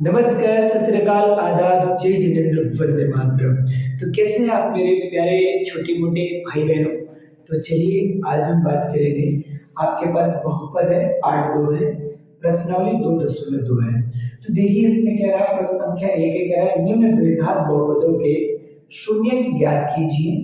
नमस्कार, सत श्री अकाल, आदाब, जय जिनेंद्र, वंदे मातरम। तो कैसे हैं आप मेरे प्यारे छोटे-मोटे भाई बहनों? तो चलिए आज हम बात करेंगे। आपके पास बहुपद है, 8 2 है, प्रश्नावली 2.2 है। तो देखिए इसमें कह रहा है प्रश्न संख्या 1 है, कह रहा है निम्न द्विघात बहुपदों के शून्य ज्ञात कीजिए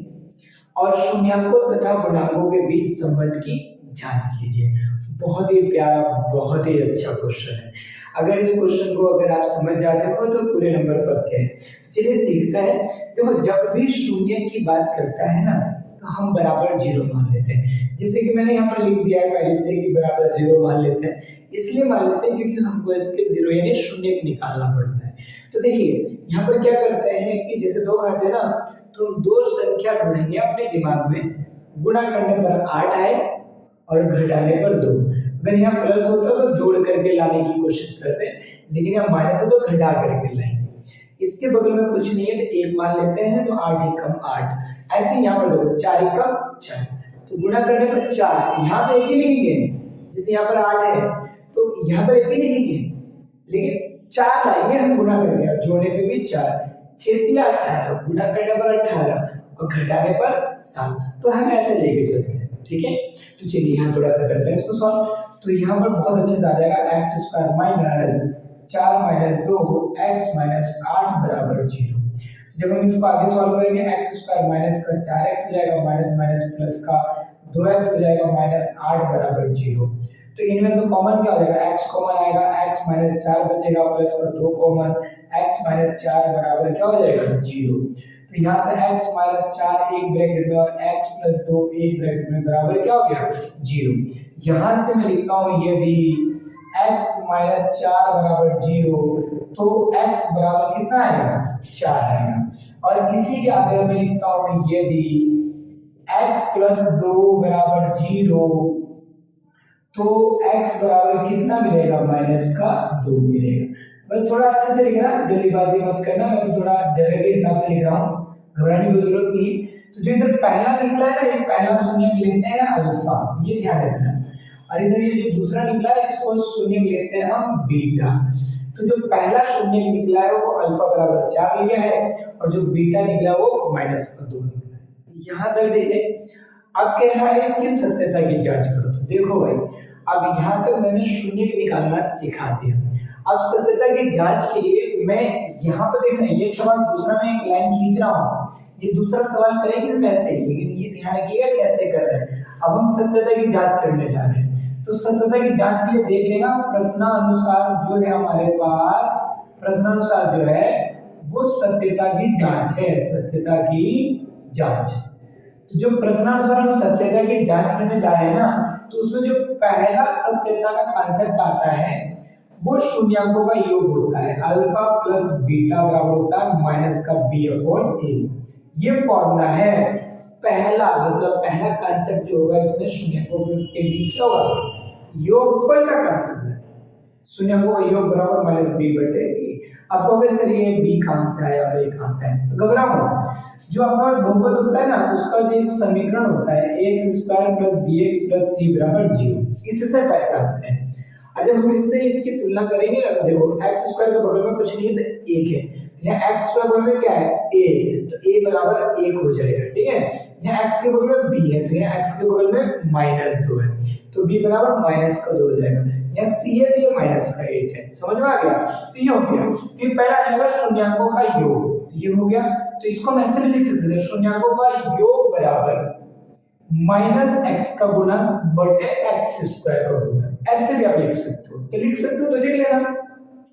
और शून्यांकों तथा गुणांकों के बीच संबंध की जांच कीजिए। बहुत ही प्यारा, बहुत ही अच्छा क्वेश्चन है। अगर इस क्वेश्चन को अगर आप समझ जाते हो तो पूरे नंबर पक्के हैं। चलिए सीखता है। देखो जब भी शून्य की बात करता है ना तो हम बराबर जीरो मान लेते हैं। जैसे कि मैंने यहाँ पर लिख दिया है पहले से कि बराबर जीरो मान लेते हैं। इसलिए मान लेते हैं क्योंकि हमको इसके जीरो यानी शून्य निकालना पड़ता है। तो देखिए यहाँ पर क्या करते हैं कि जैसे दो आते हैं ना तो दो संख्या ढूंढेंगे अपने दिमाग में, गुणा करने पर 8 आए और घटाने पर 2। अगर यहाँ प्लस होता तो जोड़ करके लाने की कोशिश करते हैं, लेकिन यहाँ माइनस है तो घटा करके लाएंगे। इसके बगल में कुछ नहीं है तो 1 मान लेते हैं तो 8 एकम 8। ऐसे यहाँ पर देखो 4 एकम 4, तो गुणा करने पर 4, यहाँ पे एक ही लिखेंगे। जैसे यहाँ पर 8 है तो यहाँ पर एक ही लिखेंगे, लेकिन 4 लाएंगे हम गुणा करके और जोड़ने पे भी 4। 6 3 18, गुणा करने पर 18 और घटाने पर 7। तो हम ऐसे लेके चलते हैं, ठीक है। तो चलिए यहाँ थोड़ा सा करते हैं इसको सॉल्व। तो यहाँ पर बहुत अच्छे से आ जाएगा x square minus 4 minus 2 x minus 8 बराबर 0। जब हम इसको आगे सॉल्व करेंगे एक्स स्क्वायर माइनस का 4x हो जाएगा माइनस माइनस प्लस का 2x हो जाएगा माइनस 8 बराबर 0। तो इनमें से कॉमन क्या हो जाएगा, x कॉमन आएगा, x माइनस 4 बचेगा प्लस का 2 कॉमन, x माइनस 4 बराबर क्या हो जाएगा 0। तो यहाँ से x माइनस 4 एक ब्रैकेट में और x प्लस 2 एक ब्रैकेट में बराबर क्या हो गया 0। यहाँ से मैं लिखता हूँ यदि x माइनस 4 बराबर 0 तो x बराबर कितना आएगा 4 आएगा। और इसी के आगे मैं लिखता हूँ यदि x प्लस 2 बराबर 0 तो x बराबर कितना मिलेगा माइनस का 2 मिलेगा। बस थोड़ा अच्छे से लिखना, जल्दीबाजी मत करना, मैं तो थोड़ा जगह के हिसाब से लिख रहा हूँ, घबराने की जरूरत नहीं। तो जो इधर पहला निकला है ना ये पहला शून्य लेते हैं अल्फा, ये ध्यान रखना। और इधर ये जो दूसरा निकला है इसको शून्य लेते हैं हम बीटा। तो जो पहला शून्य निकला है वो अल्फा बराबर 4 लिया है और जो बीटा निकला वो माइनस का 2 निकला है। यहाँ तक देखिए। अब कह रहा है इसकी सत्यता की जांच करो। तो देखो भाई अब यहाँ तक मैंने शून्य निकालना सिखा दिया। अब सत्यता की जांच के लिए मैं यहाँ पर देखना ये सवाल दूसरा मैं एक लाइन खींच रहा हूँ, ये दूसरा सवाल करेंगे कैसे, लेकिन ये ध्यान रखिएगा कैसे कर रहे हैं। अब हम सत्यता की जांच करने जा रहे हैं। तो सत्यता की जांच के लिए देख लेना प्रश्नानुसार जो है हमारे पास, प्रश्नानुसार जो है वो सत्यता की जांच है, सत्यता की जांच। तो जो प्रश्नानुसार हम सत्यता की जांच करने जा रहे हैं ना तो उसमें जो पहला सत्यता का कॉन्सेप्ट आता है वो शून्याङ्कों का योग होता है। अल्फा प्लस बीटा बराबर होता है माइनस का बी अपॉन ए। ये फॉर्मूला है पहला, मतलब पहला कॉन्सेप्ट जो होगा इसमें शून्याङ्कों के बीच का होगा योगफल का कॉन्सेप्ट है। शून्याङ्कों का योग बराबर माइनस बी बटे ए। अब कहोगे सर ये बी कहां से आया और ए कहां से आया, तो घबराओ मत। जो आपका बहुपद होता है ना उसका जो एक समीकरण होता है x square plus bx plus c बराबर 0, इससे पहचानते हैं। जब हम इससे इसकी तुलना करेंगे ना तो देखो x स्क्वायर के बगल में कुछ नहीं है तो 1 है, यहाँ x स्क्वायर बगल में क्या है a, तो a बराबर 1 हो जाएगा, ठीक है। यहाँ x के बगल में b है तो यहाँ x के बगल में माइनस 2 है तो b बराबर माइनस का 2 हो जाएगा। यहाँ c है तो ये माइनस का 8 है। समझ में आ गया? तो ये हो गया। तो ये पहला आएगा शून्याङ्कों का योग, ये हो गया। तो इसको हम ऐसे भी लिख सकते हैं शून्याङ्कों का योग बराबर माइनस एक्स का गुणा बटे एक्स स्क्वायर का गुणा, ऐसे भी आप लिख सकते हो। तो लिख सकते हो तो लिख लेना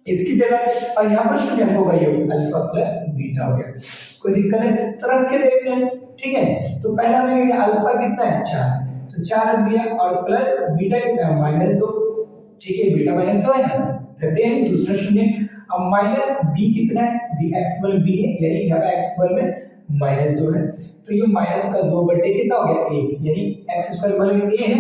इसकी जगह। और यहाँ पर शून्याङ्कों का योग अल्फा प्लस बीटा हो गया, कोई दिक्कत है तो रख के देखते हैं, ठीक है। तो पहला में अल्फा कितना है 4, तो 4 रख दिया और प्लस बीटा कितना है माइनस 2, ठीक है। बीटा माइनस 2 है ना, रख दिया दूसरा शून्य। अब माइनस बी कितना है, बी एक्स बल बी है यानी यहाँ पे एक्स बल में माइनस 2 है तो ये माइनस का 2 बटे कितना हो गया 1, यानी एक्स स्क्वायर बगल में a है,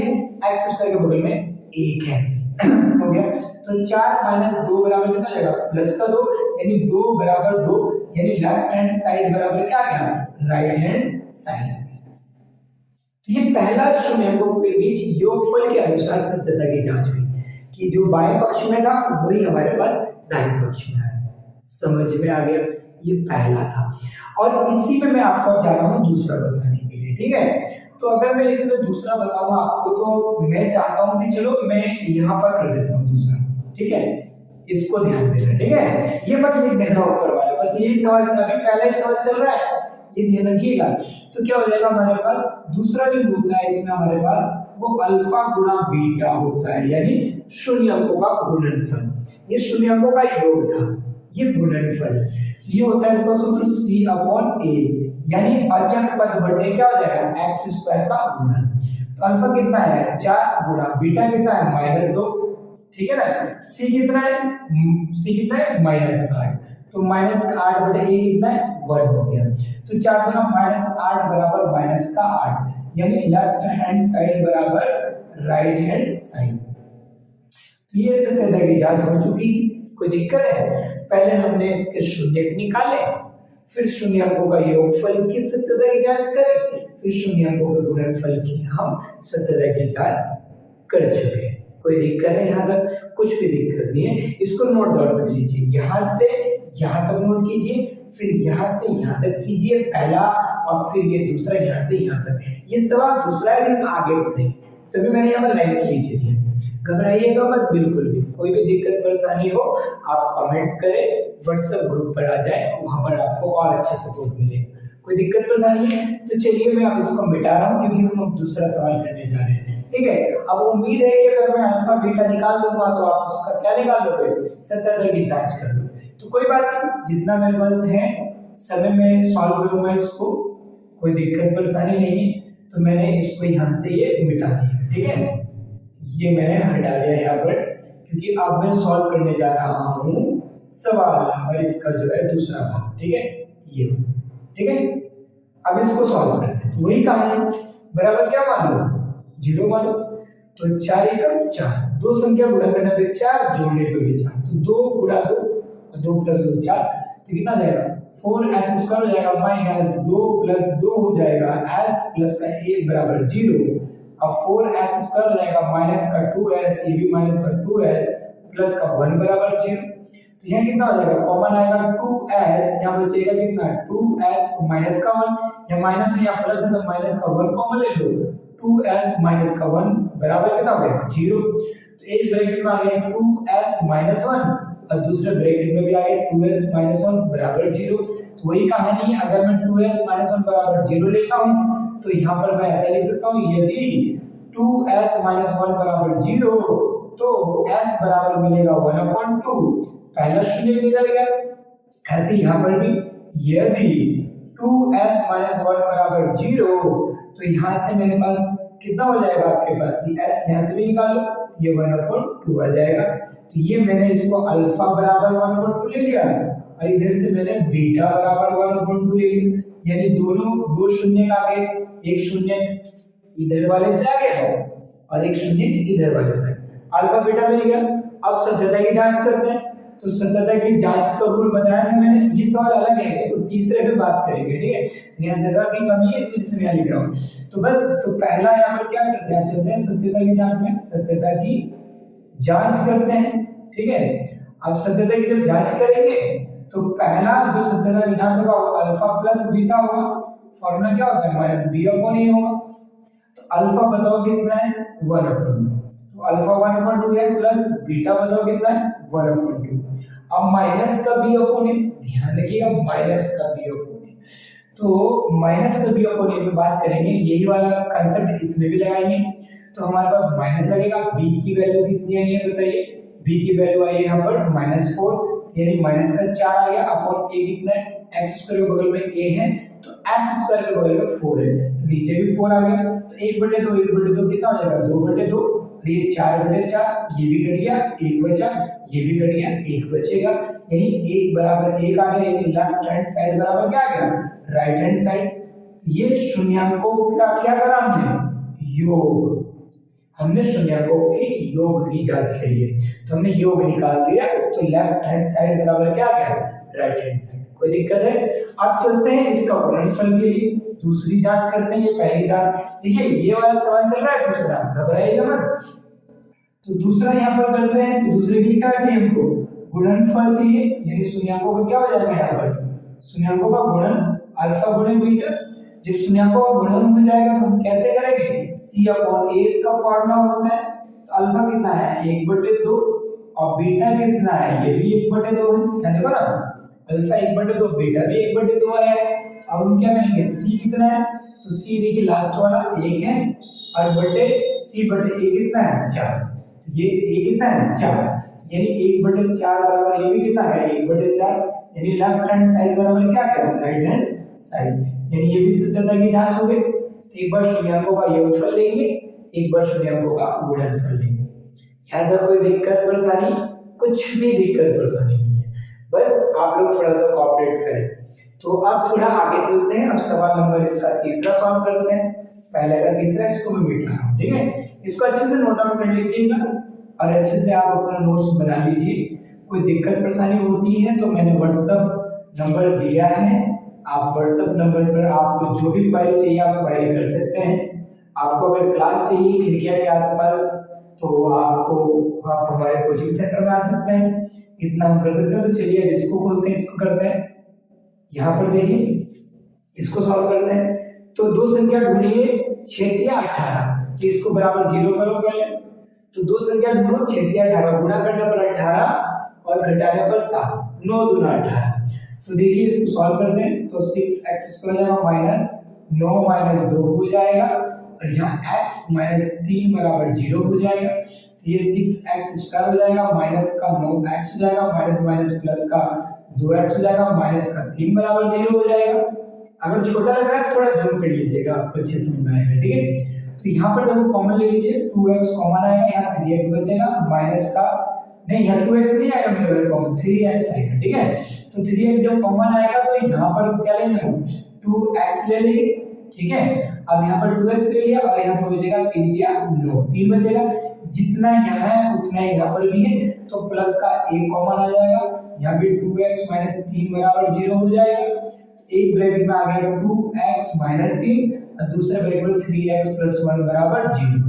एक्स स्क्वायर के बगल में 1 है हो गया। तो 4 माइनस 2 बराबर कितना आएगा प्लस का 2, यानी 2 बराबर 2, यानी लेफ्ट हैंड साइड बराबर क्या आ गया राइट हैंड साइड। तो ये पहला शून्याङ्कों के बीच योगफल के अनुसार सत्यता की जांच हुई कि जो बाएं पक्ष में था वही हमारे पास दाहिने पक्ष में आया। समझ में आ गया? ये पहला था और इसी में मैं आपको जा रहा हूँ दूसरा बताने के लिए, ठीक है। तो अगर मैं इसमें दूसरा बताऊँ आपको तो मैं चाहता हूँ कि चलो मैं यहाँ पर कर देता हूँ दूसरा, ठीक है। इसको ध्यान देना, ठीक है। ये मत लिख देना ऊपर वाला, बस यही सवाल अभी पहला ही सवाल चल रहा है, ये ध्यान रखिएगा। तो क्या हो जाएगा हमारे पास दूसरा जो होता है इसमें हमारे पास वो अल्फा गुणा बीटा होता है, यानी शून्य अंकों का गुणनफल। ये शून्य अंकों का योग था, ये गुणनफल। ये होता है इसका सूत्र C/A, यानी अचर पद बटे क्या हो जाएगा x² का गुणन। तो अल्फा कितना है 4 गुणा बीटा कितना है -2, ठीक है ना। C कितना है -8, तो -8 बटे a कितना है 1 हो गया। तो 4 गुना -8 बराबर -8, यानी लेफ्ट हैंड साइड बराबर राइट हैंड साइड। तो ये सत्यता की जांच हो चुकी। कोई दिक्कत है? पहले हमने इसके शून्य निकाले, फिर शून्य अंकों का योगफल की सत्यता की जांच करें, फिर शून्य अंकों के गुणनफल की हम सत्यता की जांच कर चुके हैं। कोई दिक्कत है यहाँ तक? कुछ भी दिक्कत नहीं है। इसको नोट डाउन कर लीजिए, यहाँ से यहाँ तक नोट कीजिए, फिर यहाँ से यहाँ तक कीजिए पहला, और फिर ये दूसरा यहाँ से यहाँ तक। ये सवाल दूसरा है, हम आगे बढ़ेंगे, तभी मैंने यहाँ पर लाइन खींच दी है। घबराइएगा मत बिल्कुल भी। कोई भी दिक्कत परेशानी हो आप कमेंट करें, व्हाट्सएप ग्रुप पर आ जाए, वहां पर आपको और अच्छा सपोर्ट मिलेगा। कोई दिक्कत परेशानी है तो चलिए मैं अब इसको मिटा रहा हूँ, क्योंकि हम अब दूसरा सवाल करने जा रहे हैं, ठीक है। अब उम्मीद है कि अगर मैं अल्फा बीटा निकाल दूंगा तो आप उसका क्या निकाल लोगे, सत्यता की जांच कर लोगे। तो कोई बात नहीं, जितना मेरे पास है समय में सॉल्व करूंगा इसको, कोई दिक्कत परेशानी नहीं है। तो मैंने इसको यहाँ से ये मिटा दिया, ठीक है। ये मैंने हटा दिया यहाँ पर, क्योंकि अब मैं सॉल्व करने जा रहा हूँ सवाल नंबर इसका जो है दूसरा भाग, ठीक है। ये ठीक है। अब इसको सॉल्व करते हैं। वही कहानी, बराबर क्या मान लो 0 मान लो। तो 4 एकम 4, दो संख्या गुणा करने पे 4, जोड़ने पे भी 4, तो 2 गुणा 2 और 2 प्लस 2 4, तो कितना जाएगा 4s² हो जाएगा, माइनस 2 प्लस 2 हो जाएगा, s प्लस का 1 बराबर 0। अब 4s² हो जाएगा, माइनस का 2s, ये भी माइनस का 2s, प्लस का 1 बराबर 0। तो यहाँ कितना हो जाएगा, कॉमन आएगा 2s, यहाँ बचेगा कितना 2s माइनस का 1, यहाँ माइनस है यहाँ प्लस है तो माइनस का 1 कॉमन ले लो, 2s माइनस का 1 बराबर कितना हो गया 0। तो एक ब्रैकेट में आ गया 2s माइनस 1 और दूसरे ब्रैकेट में भी आ गया 2s माइनस 1 बराबर 0। तो वही कहानी, अगर मैं 2s माइनस 1 बराबर 0 लेता हूँ तो यहाँ पर मैं ऐसा लिख सकता हूँ, यदि 2s माइनस 1 बराबर 0 तो s बराबर मिलेगा 1/2, पहला शून्य निकल गया। ऐसे यहाँ पर भी यदि 2s माइनस 1 बराबर 0 तो यहाँ से मेरे पास कितना हो जाएगा, आपके पास s यहाँ से भी निकाल लो, ये 1/2 आ जाएगा। तो ये मैंने इसको अल्फा बराबर 1/2 ले लिया और इधर से मैंने बीटा बराबर 1/2 ले लिया, यानी दोनों दो शून्य आ गए, एक शून्य इधर वाले से आ गया और एक शून्य इधर वाले से। अल्फा बीटा मिल गया। अब सत्यता की जांच करते हैं। तो सत्यता की जांच का रूल बताया था मैंने, ये सवाल अलग है, इसको तीसरे पे बात करेंगे, ठीक है। तो यहाँ जगह की कमी है, इस वजह से मैं लिख रहा हूँ। तो बस तो पहला यहाँ पर क्या करते हैं, चलते हैं सत्यता की जांच में, सत्यता की जांच करते हैं, ठीक है। अब सत्यता की जब जांच करेंगे तो पहला जो सत्यता की जांच होगा वो अल्फा प्लस बीटा होगा। फॉर्मूला क्या होता है, माइनस b/a होगा। तो अल्फा बताओ कितना है 1/2, तो अल्फा 1/2 है, प्लस बीटा बताओ कितना है 1/2। अब माइनस का b/a, ध्यान रखिएगा माइनस का b/a। तो माइनस का b/a पे बात करेंगे, यही वाला कांसेप्ट इसमें भी लगाएंगे। तो हमारे पास माइनस लगेगा, b की वैल्यू कितनी है ये बताइए, b की वैल्यू आई है यहाँ पर -4, यानी माइनस का 4 आ गया, अपॉन a कितना है, x² के बगल में a है तो s² के बगल में 4 है, तो नीचे भी 4 आ गया। तो 1/2 कितना हो जाएगा 2/2, और ये 4/4, ये भी कट गया, 1 बचा, ये भी कट गया, 1 बचेगा, यानी 1 बराबर 1 आ गया, यानी लेफ्ट हैंड साइड बराबर क्या आ गया राइट हैंड साइड। तो ये शून्यांकों का क्या करा हमने, योग, हमने शून्यांकों के योग की जांच करी है। तो हमने योग निकाल दिया, तो लेफ्ट हैंड साइड बराबर क्या आ गया राइट हैंड साइड। कोई दिक्कत है? अब चलते हैं इसका गुणनफल के लिए, दूसरी जांच करते हैं। ये पहली जांच, देखिए ये वाला सवाल चल रहा है दूसरा, घबराइएगा मत। तो दूसरा यहाँ पर करते हैं, तो दूसरे की क्या थी हमको गुणनफल चाहिए, यानी शून्यकों का क्या हो जाएगा यहाँ पर, शून्यकों का गुणन अल्फा गुणन बीटा। जब शून्यकों का गुणन हो जाएगा तो हम कैसे करेंगे, c अपॉन a इसका फॉर्मूला होता है। तो अल्फा कितना है 1/2 और बीटा कितना है, ये भी 1/2 है, क्या देखो ना, अल्फा 1/2 बीटा भी 1/2 है। अब हम क्या करेंगे, c कितना है, तो c देखिए लास्ट वाला 1 है और बटे c बटे a कितना है 4, तो ये a कितना है 4, यानी 1/4 बराबर ये भी कितना है 1/4, यानी लेफ्ट हैंड साइड बराबर क्या क्या राइट हैंड साइड, यानी ये भी सत्यता की जांच हो गई। तो एक बार शून्यकों का योगफल लेंगे, एक बार शून्यकों का गुणनफल लेंगे। यहाँ तक कोई दिक्कत परेशानी, कुछ भी दिक्कत परेशानी नहीं है, बस आप लोग थोड़ा सा कोऑपरेट करें। तो अब थोड़ा आगे चलते हैं, अब सवाल नंबर इसका तीसरा सॉल्व करते हैं। पहले का तीसरा इसको मैं मिटा रहा हूँ, ठीक है, इसको अच्छे से नोट डाउन कर लीजिएगा और अच्छे से आप अपना नोट्स बना लीजिए। कोई दिक्कत परेशानी होती है तो मैंने व्हाट्सएप नंबर दिया है, आप व्हाट्सएप नंबर पर आपको जो भी क्वेरी चाहिए आप क्वेरी कर सकते हैं। आपको अगर क्लास चाहिए खिड़कियां के आसपास तो आप हमारे कोचिंग सेंटर में आ सकते हैं, इतना हम कर सकते हैं। तो चलिए अब इसको खोलते हैं, इसको करते हैं। यहाँ पर देखिए इसको सॉल्व करते हैं। तो दो संख्या ढूंढिए 6 या 18, तो इसको बराबर 0 करो पहले। तो दो संख्या ढूंढो 6 या 18, गुणा करने पर 18 और घटाने पर 7, 9 दूना 18। तो देखिए इसको सॉल्व करते हैं। तो 6x² माइनस 9 माइनस 2 हो जाएगा और यहाँ x माइनस 3 बराबर 0 हो जाएगा। तो ये 6x² हो जाएगा, माइनस का 9x हो जाएगा, माइनस माइनस प्लस का 2x हो जाएगा, माइनस का 3 बराबर 0 हो जाएगा। अगर छोटा लग रहा है तो थोड़ा जूम कर लीजिएगा, आपको अच्छे समझ में आएगा, ठीक है। तो यहाँ पर देखो कॉमन ले लीजिए, 2x कॉमन आएगा, यहाँ 3x बचेगा, माइनस का नहीं, यहाँ 2x नहीं आएगा मेरे भाई कॉमन, 3x आएगा, ठीक है। तो 3x जब कॉमन आएगा तो यहाँ पर क्या लेंगे, 2x ले लेंगे, ठीक है। अब यहाँ पर 2x ले लिया और यहाँ पर बचेगा 3 या 9, 3 बचेगा, जितना यहाँ है उतना ही यहाँ पर भी है, तो प्लस का a कॉमन आ जाएगा, यहाँ पे 2x माइनस 3 बराबर 0 हो जाएगा। एक ब्रैकेट में आ गया 2x माइनस 3 और दूसरे ब्रैकेट में 3x प्लस 1 बराबर 0।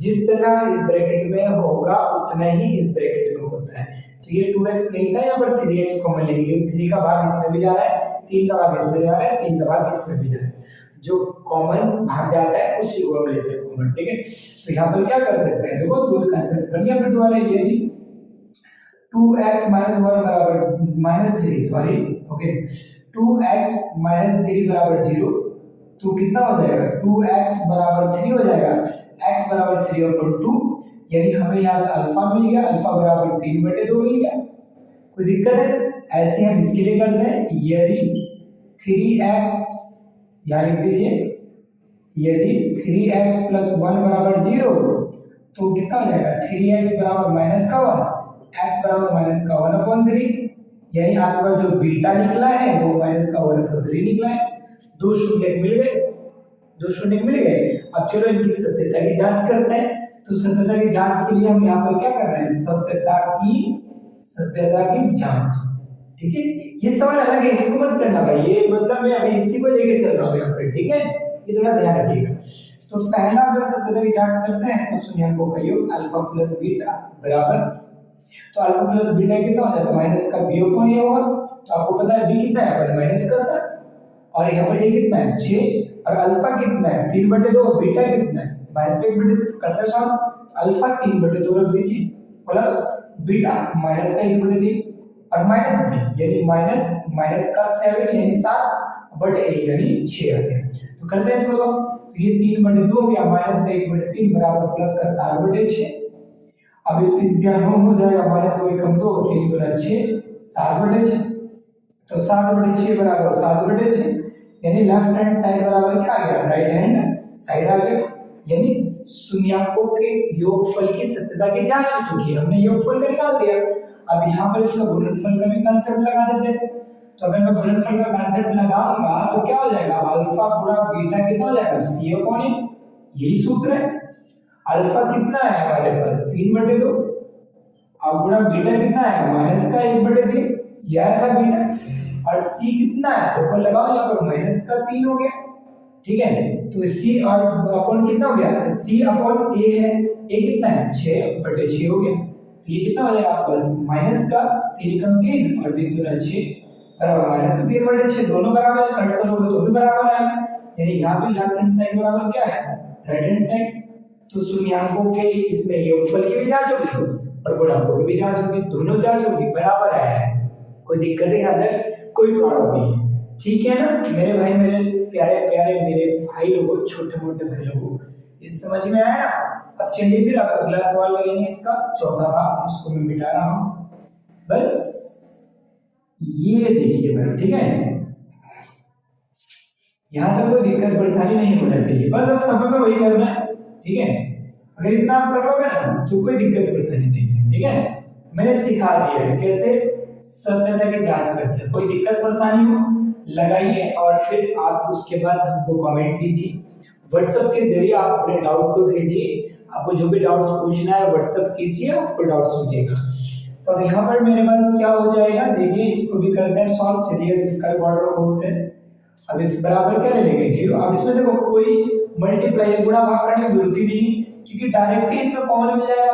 जितना इस ब्रैकेट में होगा उतना ही इस ब्रैकेट में होता है। तो ये 2x नहीं था, यहाँ पर 3x कॉमन लेंगे, 3 का भाग इसमें भी जा रहा है, 3 का भाग इसमें जा रहा है, 3 का भाग इसमें भी जा रहा है, जो कॉमन भाग जाता है उसी को हम लेते हैं कॉमन, ठीक है। तो यहाँ पर क्या कर सकते हैं, देखो दो कंसेप्ट कर लिया। फिर दोबारा ये भी 2x माइनस 1 बराबर minus 3, sorry okay, 2x minus 3 बराबर 0, तो कितना हो जाएगा 2x बराबर 3 हो जाएगा, x बराबर 3/2, यानी हमें यहाँ से अल्फा मिल गया, अल्फा बराबर 3/2 मिल गया। कोई दिक्कत है, ऐसे हम इसके लिए करते हैं, यदि 3x यहाँ लिख दीजिए, यदि 3x प्लस 1 बराबर 0 तो कितना हो जाएगा 3x बराबर माइनस का 1, x बराबर माइनस का 1/3, यानी आपके पास जो बीटा निकला है वो माइनस का 1/3 निकला है। दो शून्य मिल गए, दो शून्य मिल गए। अब चलो इनकी सत्यता की जांच करते हैं। तो सत्यता की जांच के लिए हम यहाँ पर क्या कर रहे हैं, सत्यता की जांच, ठीक है। ये सवाल अलग है, इसको मत करना भाई, ये मतलब मैं अभी इसी को लेके चल रहा हूँ यहाँ पर, ठीक है, ये थोड़ा ध्यान रखिएगा। तो पहला अगर सत्यता की जांच करते हैं तो शून्यकों का योग अल्फा प्लस बीटा बराबर, तो अल्फा प्लस बीटा कितना हो जाएगा, माइनस का b अपॉन a होगा। तो आपको पता है b कितना है पर माइनस का 7 और यहाँ पर a कितना है 6 और अल्फा कितना है 3/2 और बीटा कितना है माइनस का 1/2, करते हैं सॉल्व। अल्फा 3/2 रख दीजिए प्लस बीटा माइनस का 1/3 और माइनस b यानी माइनस का 7 यानी 7/1 यानी 6 आ गया। तो करते हैं इसको सॉल्व। तो ये 3/2 हो गया, माइनस का 1/3 बराबर प्लस का 7/6। अब ये 3 क्या 9 हो जाएगा, माइनस 2 एकम 2, 3 दूना 6, 7/6। तो 7/6 बराबर 7/6, यानी लेफ्ट हैंड साइड बराबर क्या आ गया, राइट हैंड साइड आ गया। यानी शून्यकों के योगफल की सत्यता की जांच हो चुकी है, हमने योगफल का निकाल दिया। अब यहाँ पर इसका गुणनफल का भी कांसेप्ट लगा देते हैं। तो अगर मैं गुणनफल का कांसेप्ट लगाऊंगा तो क्या हो जाएगा, अल्फा गुणा बीटा कितना हो जाएगा c/a, यही सूत्र है। अल्फा कितना है हमारे पास 3/2 और गुणा बीटा कितना है माइनस का 1/3, यह का बीटा, और c कितना है तो ऊपर लगाओ, यहाँ पर माइनस का 3 हो गया, ठीक है। तो c और अपॉन कितना हो गया, c अपॉन a है, a कितना है 6/6 हो गया। तो ये कितना हो जाएगा आपके पास माइनस का 3 एकम 3 और 3 दूना 6 बराबर माइनस का 3 बटे 6 दोनों बराबर है, कट करोगे तो भी बराबर है, यानी यहाँ पे लेफ्ट हैंड साइड बराबर क्या है राइट हैंड साइड। तो शून्यांकों के इसमें योगफल की भी जांच होगी और गुणांकों की भी जांच होगी, दोनों जांच होगी बराबर है, कोई दिक्कत नहीं आदर्श, कोई प्रॉब्लम नहीं है, ठीक है ना मेरे भाई, मेरे प्यारे प्यारे मेरे भाई लोगों, छोटे मोटे भाई लोगों, इस समझ में आया ना। अब चलिए फिर अब अगला सवाल करेंगे, इसका चौथा भाग, इसको मैं मिटा रहा हूं बस, ये देखिए भाई, ठीक है, यहाँ तक कोई दिक्कत परेशानी नहीं होना चाहिए, बस अब समय में वही करना है, ठीक है, अगर इतना आप कर लोगे ना तो कोई दिक्कत परेशानी नहीं है, ठीक है, मैंने सिखा दिया है कैसे सत्यता की जांच करते हैं, कोई दिक्कत परेशानी हो लगाइए और फिर आप उसके बाद हमको कमेंट कीजिए, व्हाट्सएप के जरिए आप अपने डाउट को भेजिए, आपको जो भी डाउट्स पूछना है व्हाट्सएप कीजिए, आपको डाउट्स मिलेगा। तो अब यहाँ पर मेरे पास क्या हो जाएगा, देखिए इसको भी करते हैं सॉल्व, चलिए इसका बॉर्डर खोलते हैं, अब इस बराबर क्या ले लेंगे 0, अब इसमें देखो कोई मल्टीप्लाई गुणा भाग करने की जरूरत ही नहीं, क्योंकि डायरेक्ट ही इसमें कॉमन मिल जाएगा,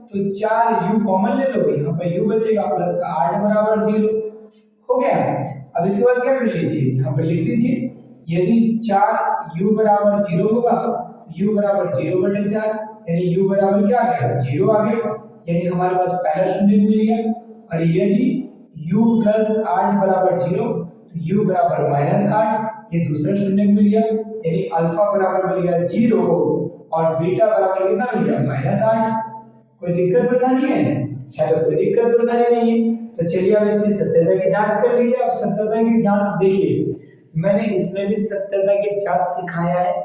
तो 4u कॉमन ले लो, यहाँ पर u बचेगा प्लस का 8 बराबर 0 हो गया। अब इसके बाद क्या कर लीजिए, यहाँ पर लिख दीजिए, यदि 4u बराबर 0 होगा तो u बराबर 0 बटे 4, यानी u बराबर क्या आ गया 0 आ गया, यानी हमारे पास पहला शून्य मिल गया, और यदि u प्लस 8 बराबर 0 तो u बराबर माइनस 8, ये दूसरा शून्य मिल गया, यानी अल्फा बराबर मिल गया 0 और बीटा बराबर कितना मिल गया माइनस 8। कोई दिक्कत परेशानी है, शायद कोई दिक्कत परेशानी नहीं है। तो चलिए अब इसकी सत्यता की जांच कर लीजिए। अब सत्यता की जांच देखिए, मैंने इसमें भी सत्यता की जांच सिखाया है,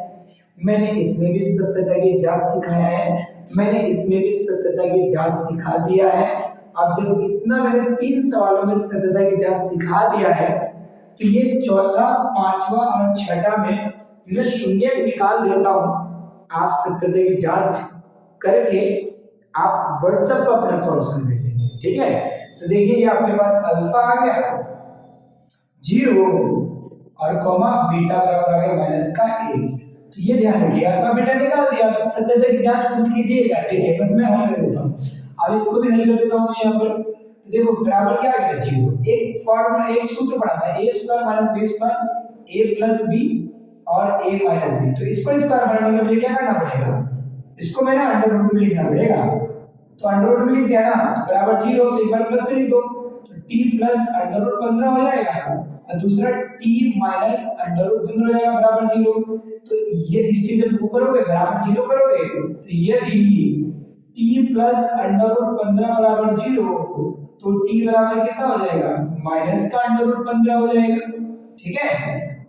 मैंने इसमें भी सत्यता की जांच सिखाया है, मैंने इसमें भी सत्यता की जांच सिखा दिया है। अब जब इतना मैंने 3 सवालों में सत्यता की जांच सिखा दिया है, तो ये चौथा, पांचवा और छठा में मैं शून्य निकाल देता हूं। आप सत्यता की जांच करके आप व्हाट्सएप पर अपना सॉल्यूशन भेजेंगे, ठीक है। तो देखिए ये आपके पास अल्फा आ गया 0 और कॉमा बीटा बराबर आ गया माइनस का 1। तो ये ध्यान रखिए, अल्फा बीटा निकाल दिया, सत्यता की जांच खुद कीजिएगा। देखिए बस मैं हल कर देता हूं, अब इसको भी हल कर देता हूं मैं यहाँ पर। तो देखो बराबर क्या आ गया 0, एक फॉर्मूला, एक सूत्र पढ़ा था, a square minus b square a plus b और a माइनस b। तो इसको स्क्वायर बनाने के लिए क्या करना पड़ेगा, इसको मैंने अंडर रूट में लिखना पड़ेगा। तो अंडर रूट में लिख दिया ना, बराबर 0, तो एक बार प्लस में लिख दो, तो t प्लस अंडर रूट 15 हो जाएगा, और दूसरा t माइनस अंडर रूट 15 हो जाएगा बराबर 0। तो ये हिस्ट्री जब करोगे बराबर 0 करोगे, तो यदि t प्लस अंडर रूट 15 बराबर 0, तो t बराबर कितना हो जाएगा माइनस का अंडर रूट 15 हो जाएगा, ठीक है।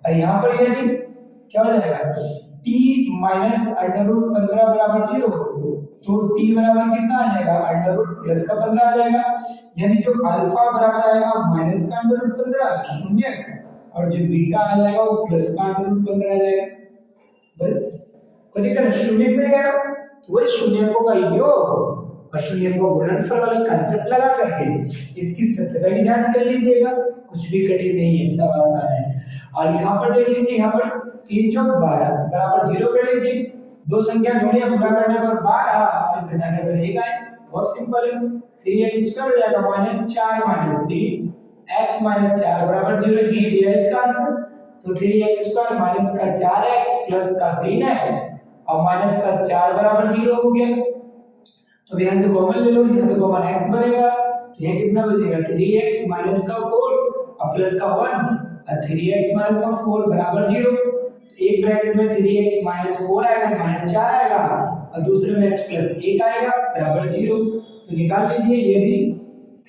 और यहाँ पर यदि क्या हो जाएगा t माइनस अंडर रूट 15 बराबर 0, तो t बराबर कितना आ जाएगा अंडर रूट प्लस का 15 आ जाएगा, यानी जो अल्फा बराबर आएगा माइनस का अंडर रूट 15 शून्य, और जो बीटा आ जाएगा वो प्लस का अंडर रूट 15 आ जाएगा। बस कोई दिक्कत नहीं, शून्य मिल गया, तो वही शून्यों का योग और शून्यों को गुणनफल वाला कांसेप्ट लगा करके इसकी सत्यता की जांच कर लीजिएगा, कुछ भी कठिन नहीं है, सब आसान है। और यहाँ पर देख लीजिए, यहाँ पर 3 चौक 12 तो बराबर 0 कर लीजिए, दो संख्या जोड़िए, गुणा करने पर 12 और घटाने पर 1 आए, बहुत सिंपल है। 3x स्क्वायर हो जाएगा माइनस 4 माइनस 3 x माइनस 4 बराबर 0, ये दिया इसका आंसर। तो 3x स्क्वायर माइनस का 4x प्लस का 3x और माइनस का 4 बराबर 0 हो गया। तो यहाँ से कॉमन ले लो, यहाँ से कॉमन x बनेगा, तो ये कितना बचेगा 3x माइनस का 4 और प्लस का 1 और 3x माइनस का 4 बराबर 0। तो एक ब्रैकेट में 3x माइनस 4 आएगा, माइनस 4 आएगा, और दूसरे में x प्लस 1 आएगा बराबर 0। तो निकाल लीजिए, यदि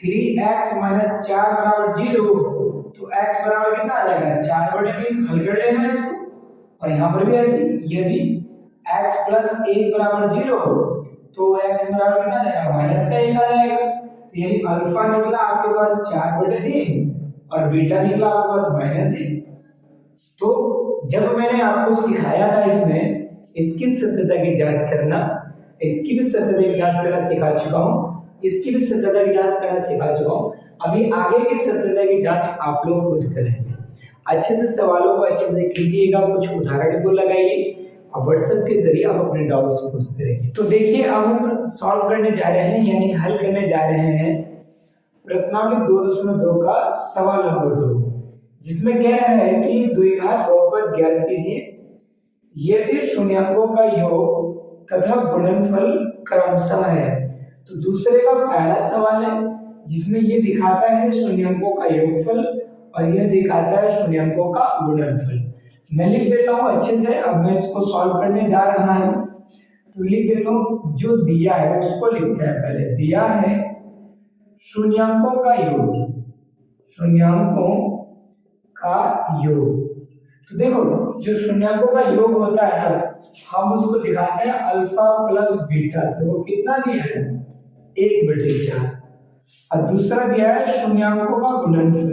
3x माइनस 4 बराबर 0, तो x बराबर कितना आ जाएगा 4 बटे 3, हल कर लेना इसको। और यहाँ पर भी ऐसे, यदि x प्लस 1 बराबर 0, तो x बराबर कितना आ जाएगा माइनस का 1 आ जाएगा। तो यानी अल्फा निकला आपके पास 4 बटे 3 और बीटा निकला आपके पास माइनस 1। तो जब मैंने आपको सिखाया था इसमें इसकी सत्यता की जांच करना, इसकी भी सत्यता की जांच करना सिखा चुका हूँ, इसकी भी सत्यता की जांच करना सिखा चुका हूँ। अभी आगे की सत्यता की जांच आप लोग खुद करेंगे। अच्छे से सवालों को अच्छे से कीजिएगा, कुछ उदाहरण को लगाइए आप व्हाट्सएप के जरिए आप अपने डाउट्स पूछते रहिए। तो देखिए अब हम सॉल्व करने जा रहे हैं यानी हल करने जा रहे हैं प्रश्नावली 2.2 का सवाल नंबर 2, जिसमें कह रहा है कि द्विघात बहुपद ज्ञात कीजिए यदि शून्यांकों का योग तथा गुणनफल क्रमशः है। तो दूसरे का पहला सवाल है जिसमें ये दिखाता है शून्यांकों का योगफल और यह दिखाता है शून्यांकों का गुणनफल। मैं लिख देता हूँ अच्छे से, अब मैं इसको सॉल्व करने जा रहा हूँ। तो लिख देता हूँ, जो दिया है उसको लिखते हैं पहले। दिया है शून्यांकों का योग, शून्यांकों का योग। तो देखो जो शून्यांकों का योग होता है ना, हम उसको दिखाते हैं अल्फा प्लस बीटा से। वो कितना दिया है 1/4। और दूसरा दिया है शून्यांकों का गुणनफल,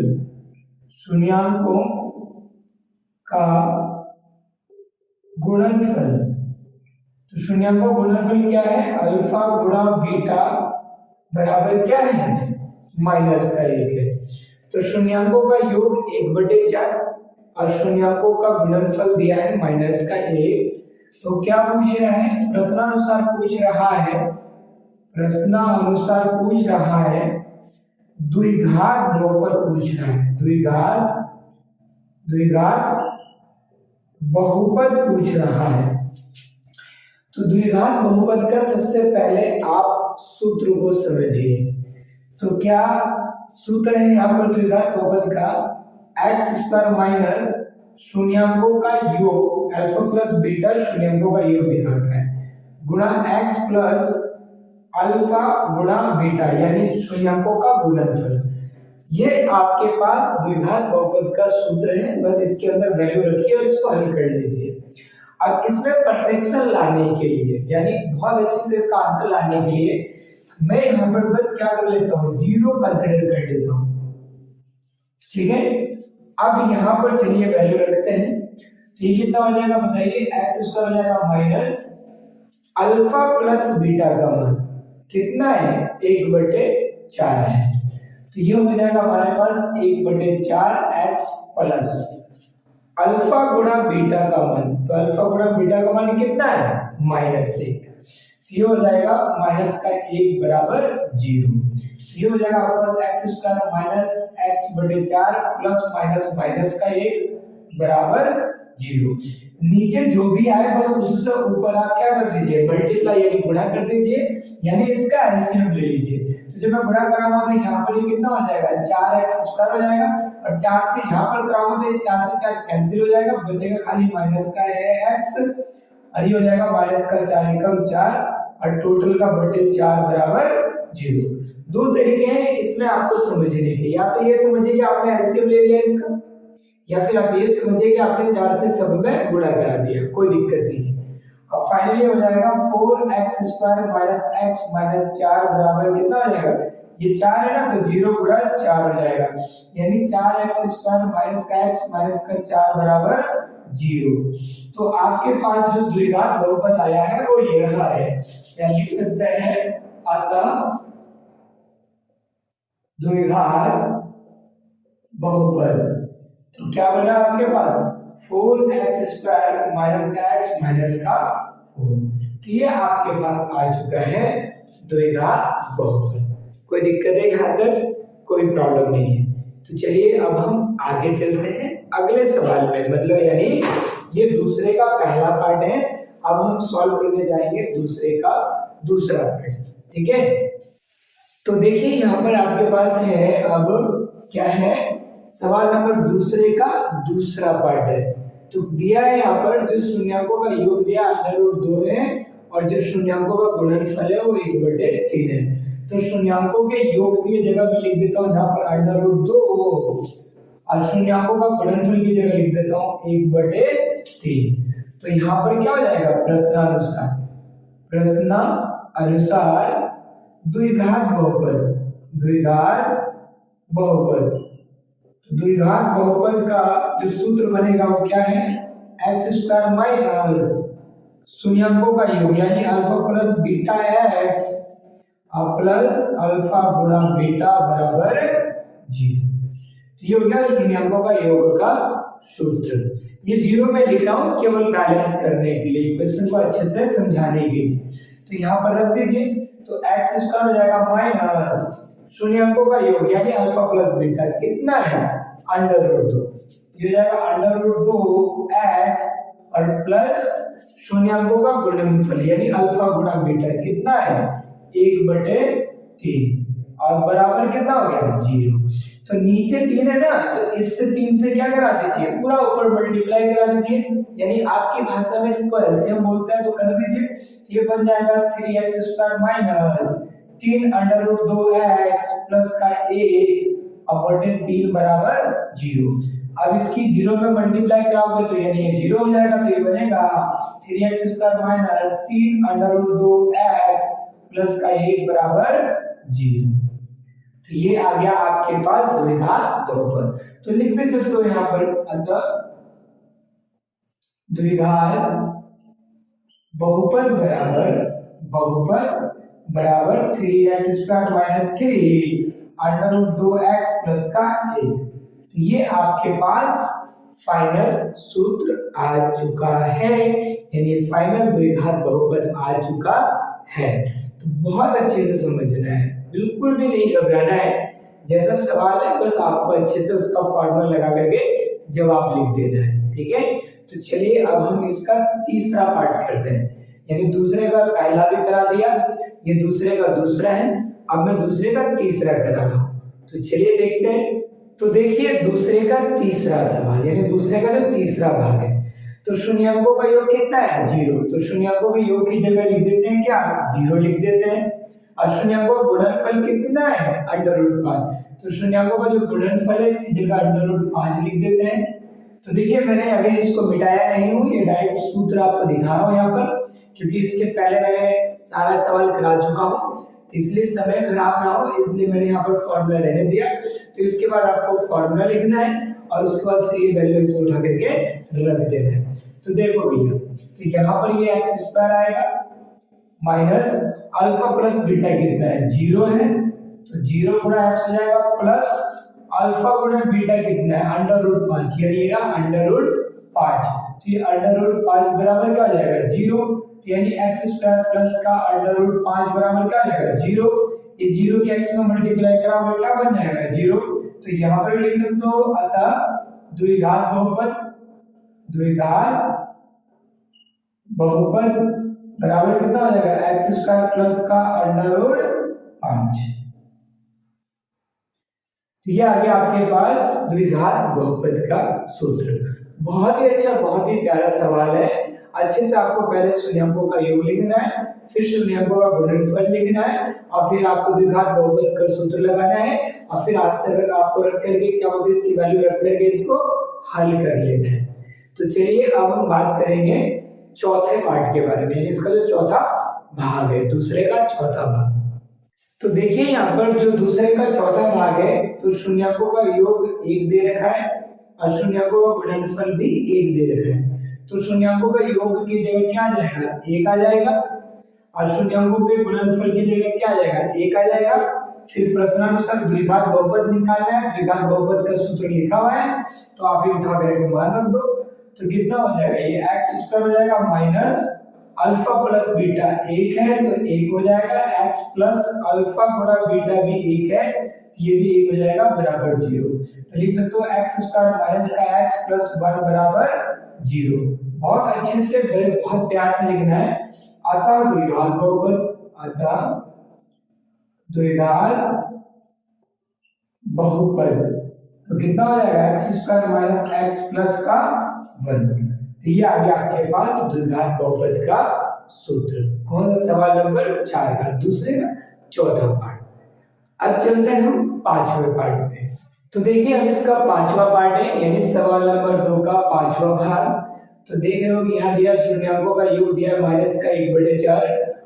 शून्यांकों का गुणनफल। तो शून्यांकों का गुणनफल क्या है, अल्फा गुणा बीटा बराबर क्या है -1 है। तो शून्यांकों का योग 1/4 और शून्यांकों का गुणनफल दिया है -1। तो क्या पूछ रहा है, प्रश्नानुसार पूछ रहा है, प्रश्नानुसार पूछ रहा है द्विघात बहुपद पूछ रहा है, द्विघात बहुपद पूछ रहा है। तो द्विघात बहुपद का सबसे पहले आप सूत्र को समझिए। तो क्या सूत्र है यहाँ पर द्विघात बहुपद का, x² माइनस शून्यांकों का योग अल्फा प्लस बीटा शून्यांकों का योग दिखाता है गुणा x प्लस अल्फा गुणा बीटा यानी शून्यांकों का गुणनफल। ये आपके पास द्विघात बहुपद का सूत्र है, बस इसके अंदर वैल्यू रखिए और इसको हल कर लीजिए। अब इसमें परफेक्शन लाने के लिए यानी बहुत अच्छे से इसका आंसर लाने के लिए मैं यहाँ पर बस क्या कर लेता हूँ, 0 कंसिडर कर लेता हूँ। ठीक है, अब यहाँ पर चलिए वैल्यू रखते हैं। तो ये कितना हो जाएगा बताइए, x² हो जाएगा माइनस अल्फा प्लस बीटा का मान कितना है 1/4 है। तो ये हो जाएगा हमारे पास 1/4 x प्लस अल्फा गुणा बीटा का मान। तो अल्फा गुणा बीटा का मान कितना है -1। ये हो जाएगा -1 बराबर 0। ये हो जाएगा आपके पास x² माइनस x/4 प्लस -1 बराबर 0। नीचे जो भी आए बस उससे ऊपर आप क्या कर दीजिए, मल्टीप्लाई यानी गुणा कर दीजिए, यानी इसका एलसीएम ले लीजिए। तो जब मैं गुणा कराऊंगा तो यहाँ पर ये कितना हो जाएगा 4x² हो जाएगा और 4 से यहाँ पर कराऊंगा तो ये 4 से 4 कैंसिल हो जाएगा, बचेगा खाली -x और ये हो जाएगा -4 एकम 4 और टोटल का बटे 4 बराबर 0। दो तरीके हैं इसमें आपको समझने के, या तो ये समझिए कि आपने एलसीएम ले लिया इसका, या फिर आप ये समझिए कि आपने 4 से सब में गुणा करा दिया, कोई दिक्कत नहीं है। अब फाइनली हो जाएगा 4x² माइनस x माइनस 4 बराबर कितना हो जाएगा, ये 4 है ना तो 0 गुणा 4 हो जाएगा, यानी 4x² माइनस x माइनस का 4 बराबर 0। तो आपके पास जो द्विघात बहुपद आया है वो यह है, या लिख सकते हैं अतः द्विघात बहुपद। तो क्या बना आपके पास 4x² माइनस x माइनस का 4। तो ये आपके पास आ चुका है द्विघात बहुपद। कोई दिक्कत है यहाँ तक, कोई प्रॉब्लम नहीं है। तो चलिए अब हम आगे चलते हैं अगले सवाल में, मतलब यानी ये दूसरे का पहला पार्ट है, अब हम सॉल्व करने जाएंगे दूसरे का दूसरा पार्ट। ठीक है, तो देखिए यहाँ पर आपके पास है, अब क्या है सवाल नंबर दूसरे का दूसरा पार्ट है। तो दिया है यहाँ पर जो शून्यांकों का योग दिया √2 है और जो शून्यांकों का गुणनफल है वो 1/3 है। तो शून्यांकों के योग की जगह मैं लिख देता हूँ यहाँ पर √2 और शून्यांकों का गुणनफल की जगह लिख देता हूँ 1/3। तो यहाँ पर क्या हो जाएगा, प्रश्नानुसार द्विघात बहुपद, द्विघात बहुपद। द्विघात बहुपद का जो सूत्र बनेगा वो क्या है, x² माइनस शून्यांकों का योग यानी alpha plus beta x plus alpha गुणा बीटा बराबर 0। तो ये हो गया शून्यांकों का योग का सूत्र। ये जीरो में लिख रहा हूँ केवल बैलेंस करने के लिए, क्वेश्चन को अच्छे से समझाने के लिए। तो यहाँ पर रख दीजिए, तो एक्स स्क्वायर हो जाएगा माइनस शून्यंकों का योग यानी अल्फा प्लस बीटा कितना है अंडर रूट 2, ये हो जाएगा अंडर रूट 2 एक्स और प्लस शून्यंकों का गुणनफल यानी अल्फा गुणा बीटा कितना है 1/3 और बराबर कितना हो गया 0। तो नीचे 3 है ना, तो इससे 3 से क्या करा दीजिए पूरा ऊपर मल्टीप्लाई करा दीजिए, यानी आपकी भाषा में इसको एलसीएम बोलते हैं, तो कर दीजिए। तो ये बन जाएगा 3x square minus 3 under root 2x plus का 1 और 3 बराबर 0। अब इसकी 0 में मल्टीप्लाई कराओगे तो यानी ये 0 हो जाएगा, तो ये बनेगा 3x square minus 3 under root 2x plus का 1 बराबर 0। तो ये आ गया आपके पास द्विघात बहुपद। तो लिख भी सकते हो यहाँ पर अतः द्विघात बहुपद बराबर 3x square minus 3 under root 2x plus का 1। तो ये आपके पास फाइनल सूत्र आ चुका है, यानी फाइनल द्विघात बहुपद आ चुका है। तो बहुत अच्छे से समझना है, बिल्कुल भी नहीं घबराना है, जैसा सवाल है बस आपको अच्छे से उसका फॉर्मूला लगा करके जवाब लिख देना है, ठीक है। तो चलिए अब हम इसका तीसरा पार्ट करते हैं, यानी दूसरे का पहला भी करा दिया, ये दूसरे का दूसरा है, अब मैं दूसरे का तीसरा करा रहा हूं। तो चलिए देखते हैं। तो देखिए दूसरे का तीसरा सवाल, यानी दूसरे का जो तीसरा भाग है, तो शून्यंकों का योग कितना है 0, तो शून्यंकों के योग की जगह लिख देते हैं क्या 0 लिख देते हैं। और शून्यंकों का गुणनफल कितना है अंडर रूट 5, तो शून्यंकों का जो गुणनफल है इसकी जगह अंडर रूट 5 लिख देते हैं। तो देखिए मैंने अभी इसको मिटाया नहीं हूँ, ये डायरेक्ट सूत्र आपको दिखा रहा हूँ यहाँ पर, क्योंकि इसके पहले मैंने सारा सवाल करा चुका हूँ, इसलिए समय खराब ना हो इसलिए मैंने यहाँ पर फॉर्मूला रहने दिया। तो इसके बाद आपको फॉर्मूला लिखना है और उसके बाद फिर ये वैल्यू इसको उठा करके रख देना है। तो देखो भैया, तो यहाँ पर ये एक्स स्क्वायर आएगा माइनस अल्फा प्लस बीटा कितना है 0 है, तो 0 गुणा एक्स हो जाएगा प्लस अल्फा गुणा बीटा कितना है अंडर रूट 5, यानी अंडर रूट 5। तो ये अंडर रूट 5 बराबर क्या हो जाएगा 0, तो यानी एक्स स्क्वायर प्लस का अंडर रूट 5 बराबर क्या हो जाएगा 0। ये 0 के एक्स में मल्टीप्लाई कराओगे क्या बन जाएगा 0। तो यहाँ पर लिख सकते हो अतः द्विघात बहुपद बराबर कितना हो जाएगा एक्स स्क्वायर प्लस का अंडर रूट 5। तो ये आ गया आपके पास द्विघात बहुपद का सूत्र। बहुत ही अच्छा, बहुत ही प्यारा सवाल है। अच्छे से आपको पहले शून्यंकों का योग लिखना है, फिर शून्यंकों का गुणनफल लिखना है, और फिर आपको द्विघात बहुपद का सूत्र लगाना है, और फिर आंसर आपको रख करके क्या बोलते हैं इसकी वैल्यू रख करके इसको हल कर लेना है। तो चलिए अब हम बात करेंगे चौथे पार्ट के बारे में, इसका जो चौथा भाग है, दूसरे का चौथा भाग। तो देखिए यहाँ पर जो दूसरे का चौथा भाग है, तो शून्यंकों का योग 1 दे रखा है और शून्यंकों का गुणनफल भी 1 दे रखा है। तो शून्यंकों का योग की जगह क्या आ जाएगा 1 आ जाएगा, और शून्यंकों के गुणनफल की जगह क्या आ जाएगा 1 आ जाएगा। फिर प्रश्नानुसार द्विघात बहुपद निकालना है, द्विघात बहुपद का सूत्र लिखा हुआ है, तो आप ये उठा करके मान रख दो। तो कितना हो जाएगा ये एक्स स्क्वायर हो जाएगा माइनस अल्फा प्लस बीटा 1 है तो 1 हो जाएगा, x प्लस अल्फा गुणा बीटा भी 1 है तो ये भी 1 हो जाएगा बराबर 0। तो लिख सकते हो एक्स स्क्वायर माइनस का x प्लस 1 बराबर 0। बहुत अच्छे से बहुत प्यार से लिखना है। अतः द्विघात बहुपद तो कितना हो जाएगा x square minus x plus का 1। तो ये आ गया आपके पास द्विघात बहुपद का सूत्र। कौन सा सवाल नंबर 4 का, दूसरे का चौथा पार्ट। अब चलते हैं हम पांचवें पार्ट पे। तो देखिए अब इसका पांचवा पार्ट है, यानी सवाल नंबर 2 का पांचवा भाग। तो देख रहे हो कि यहाँ दिया शून्यंकों का योग दिया है माइनस का 1/4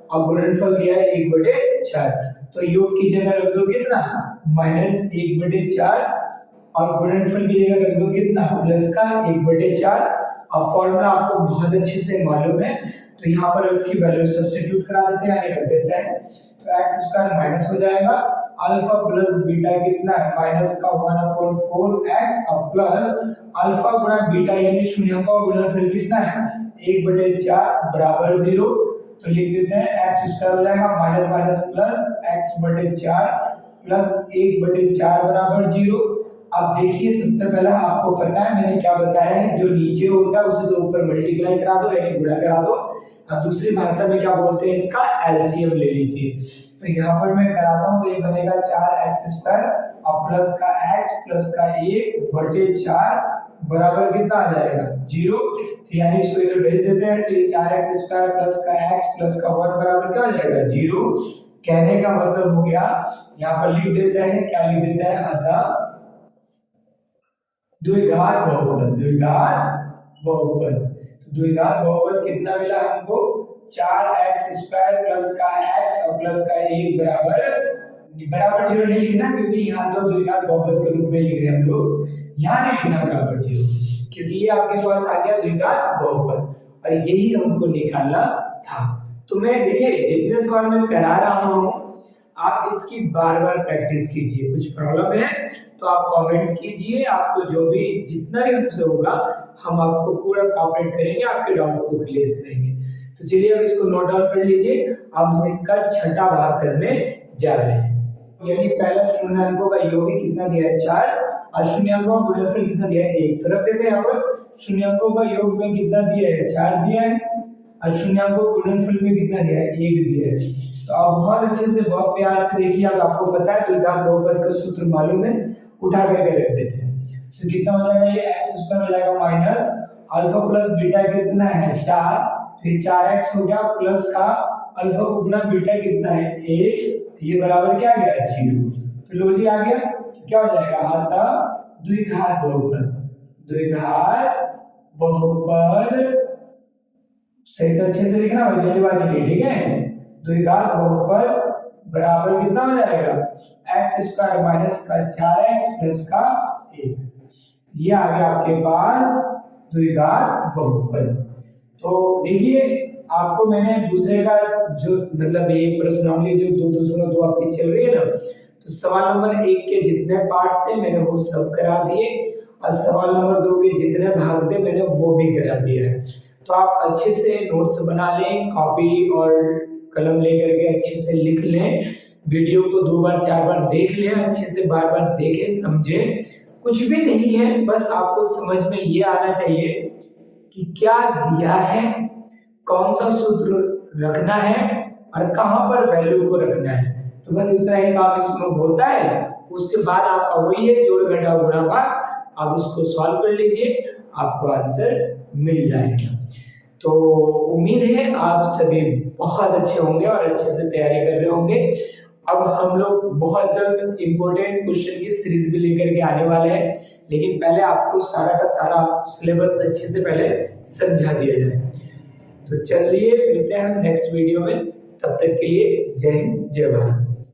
और गुणनफल दिया है 1/4। तो योग की जगह रख दो कितना माइनस 1/4 और गुणनफल की जगह रख दो कितना प्लस का 1/4। अब फॉर्मूला आपको बहुत अच्छे से मालूम है, तो यहाँ पर इसकी वैल्यू सब्स्टिट्यूट करा देते हैं, यानी रख देते हैं। तो एक्स स्क्वायर माइनस हो जाएगा अल्फा प्लस बीटा कितना है माइनस का 1/4x और प्लस अल्फा गुणा बीटा यानी शून्यंकों का गुणनफल कितना है 1/4 बराबर 0। तो लिख देते हैं x स्क्वायर हो जाएगा minus minus plus x/4 plus 1/4 बराबर 0। अब देखिए सबसे पहला आपको पता है मैंने क्या बताया है, जो नीचे होता है उसे ऊपर मल्टीप्लाई करा दो यानी गुणा करा दो, और दूसरी भाषा में क्या बोलते हैं इसका एलसीएम ले लीजिए। तो यहाँ पर मैं कराता हूँ तो ये बनेगा 4x² और प्लस का x प्लस का 1/4 बराबर कितना आ जाएगा 0। तो यानी इसको इधर भेज देते हैं तो ये 4x² प्लस का x प्लस का 1 बराबर क्या हो जाएगा 0। कहने का मतलब हो गया, यहाँ पर लिख देते हैं, क्या लिख देते हैं, अतः द्विघात बहुपद, द्विघात बहुपद। तो द्विघात बहुपद कितना मिला हमको 4x² प्लस का x और प्लस का 1 बराबर 0 नहीं लिखना क्योंकि यहाँ तो द्विघात बहुपद के रूप में लिख रहे हैं हम लोग, यहाँ नहीं लिखना बराबर 0 क्योंकि ये आपके पास आ गया द्विघात बहुपद और यही हमको निकालना था। तो मैं देखिए जितने सवाल मैं करा रहा हूँ आप इसकी बार बार प्रैक्टिस कीजिए, कुछ प्रॉब्लम है तो आप कमेंट कीजिए, आपको जो भी जितना भी हमसे होगा हम आपको पूरा कोऑपरेट करेंगे, आपके डाउट को क्लियर करेंगे। तो चलिए अब इसको नोट डाउन कर लीजिए। अब हम इसका छठा भाग करने जा रहे हैं, यानी पहला शून्याङ्कों का योग कितना दिया है 4 और शून्याङ्कों का गुणनफल कितना दिया है 1। तो रख देते हैं यहाँ पर शून्याङ्कों का योग में कितना दिया है 4 दिया है और शून्याङ्कों का गुणनफल में कितना दिया है 1 दिया है। तो आप बहुत अच्छे से बहुत प्यार से देखिए, अब आपको पता है द्विघात बहुपद का सूत्र मालूम है, उठा करके रख देते हैं। तो कितना हो जाएगा ये x² हो जाएगा माइनस अल्फा प्लस बीटा कितना है 4, तो ये 4x हो गया प्लस का अल्फा गुणा बीटा कितना है 1, ये बराबर क्या आ गया 0। तो लो जी आ गया, तो क्या हो जाएगा अतः द्विघात बहुपद, द्विघात बहुपद सही से अच्छे से लिखना भाई जल्दीबाजी नहीं, ठीक है। द्विघात बहुपद बराबर कितना हो जाएगा x² माइनस का 4x प्लस का 1, ये आ गया आपके पास द्विघात बहुपद। तो देखिए आपको मैंने दूसरे का जो मतलब ये प्रश्नावली जो 2.2 आपकी चल रही है ना, तो सवाल नंबर 1 के जितने पार्ट्स थे मैंने वो सब करा दिए और सवाल नंबर 2 के जितने भाग थे मैंने वो भी करा दिया है। तो आप अच्छे से नोट्स बना लें, कॉपी और कलम लेकर के अच्छे से लिख लें, वीडियो को 2 बार 4 बार देख लें, अच्छे से बार बार देखें समझें। कुछ भी नहीं है, बस आपको समझ में ये आना चाहिए कि क्या दिया है, कौन सा सूत्र रखना है और कहाँ पर वैल्यू को रखना है। तो बस इतना ही काम इसमें होता है। उसके बाद आपका वही है जोड़ घटाव गुणा भाग, आप उसको सॉल्व कर लीजिए, आपको आंसर मिल जाएगा। तो उम्मीद है आप सभी बहुत अच्छे होंगे और अच्छे से तैयारी कर रहे होंगे। अब हम लोग बहुत जल्द इंपॉर्टेंट क्वेश्चन की सीरीज भी लेकर के आने वाले हैं, लेकिन पहले आपको सारा का सारा सिलेबस अच्छे से पहले समझा दिया जाए। तो चलिए मिलते हैं हम नेक्स्ट वीडियो में, तब तक के लिए जय हिंद जय भारत।